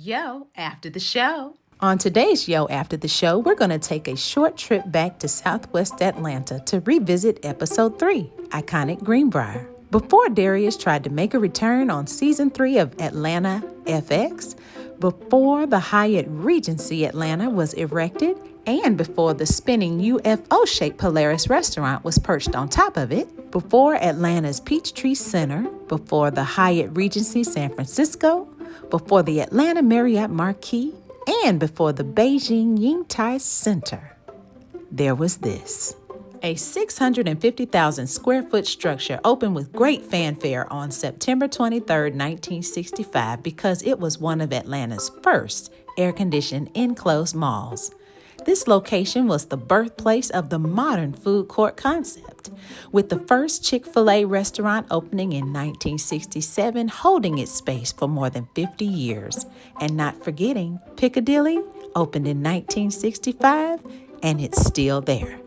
Yo After the Show. On today's Yo After the Show, we're going to take a short trip back to Southwest Atlanta to revisit Episode 3, Iconic Greenbriar. Before Darius tried to make a return on Season 3 of Atlanta FX, before the Hyatt Regency Atlanta was erected, and before the spinning UFO-shaped Polaris restaurant was perched on top of it, before Atlanta's Peachtree Center, before the Hyatt Regency San Francisco, before the Atlanta Marriott Marquis, and before the Beijing Yingtai Center, there was this. A 650,000 square foot structure opened with great fanfare on September 23, 1965, because it was one of Atlanta's first air-conditioned enclosed malls. This location was the birthplace of the modern food court concept, with the first Chick-fil-A restaurant opening in 1967 holding its space for more than 50 years. And not forgetting, Piccadilly opened in 1965, and it's still there.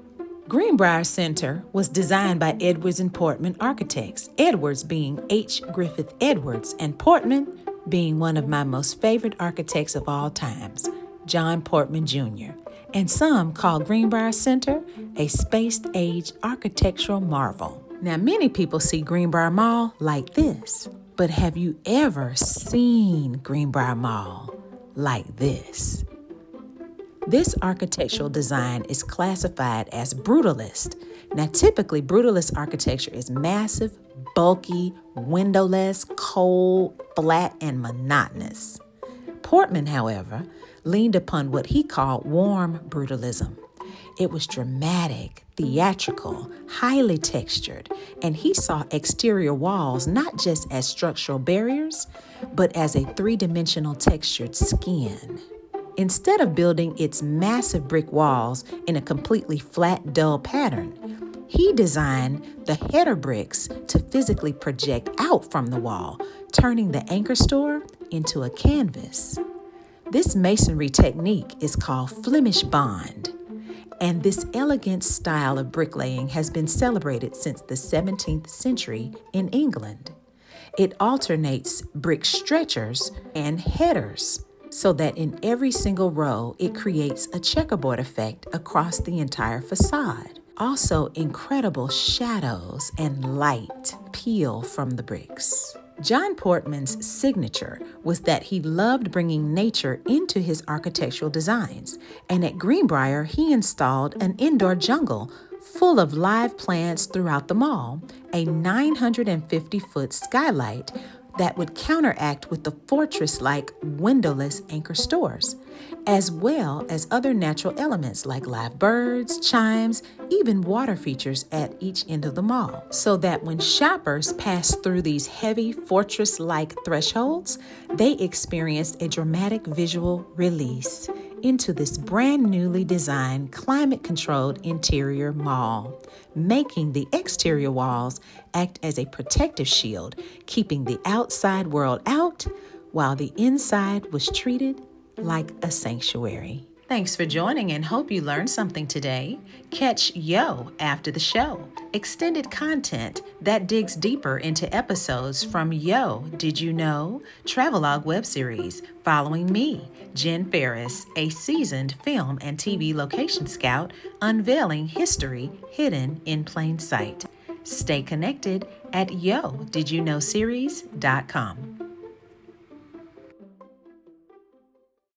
Greenbriar Center was designed by Edwards and Portman Architects, Edwards being H. Griffith Edwards, and Portman being one of my most favorite architects of all times, John Portman Jr., and some call Greenbriar Center a space-age architectural marvel. Now, many people see Greenbriar Mall like this, but have you ever seen Greenbriar Mall like this? This architectural design is classified as Brutalist. Now, typically, Brutalist architecture is massive, bulky, windowless, cold, flat, and monotonous. Portman, however, leaned upon what he called warm brutalism. It was dramatic, theatrical, highly textured, and he saw exterior walls not just as structural barriers, but as a three-dimensional textured skin. Instead of building its massive brick walls in a completely flat, dull pattern, he designed the header bricks to physically project out from the wall, turning the anchor store into a canvas. This masonry technique is called Flemish Bond, and this elegant style of bricklaying has been celebrated since the 17th century in England. It alternates brick stretchers and headers so that in every single row it creates a checkerboard effect across the entire facade. Also, incredible shadows and light peel from the bricks. John Portman's signature was that he loved bringing nature into his architectural designs, and at Greenbriar he installed an indoor jungle full of live plants throughout the mall, a 950-foot skylight that would counteract with the fortress-like windowless anchor stores, as well as other natural elements like live birds, chimes, even water features at each end of the mall, so that when shoppers passed through these heavy fortress-like thresholds, they experienced a dramatic visual release into this brand newly designed climate-controlled interior mall, making the exterior walls act as a protective shield, keeping the outside world out while the inside was treated like a sanctuary. Thanks for joining and hope you learned something today. Catch Yo After the Show, extended content that digs deeper into episodes from Yo Did You Know? Travelogue web series, following me, Jen Ferris, a seasoned film and TV location scout, unveiling history hidden in plain sight. Stay connected at YoDidYouKnowSeries.com.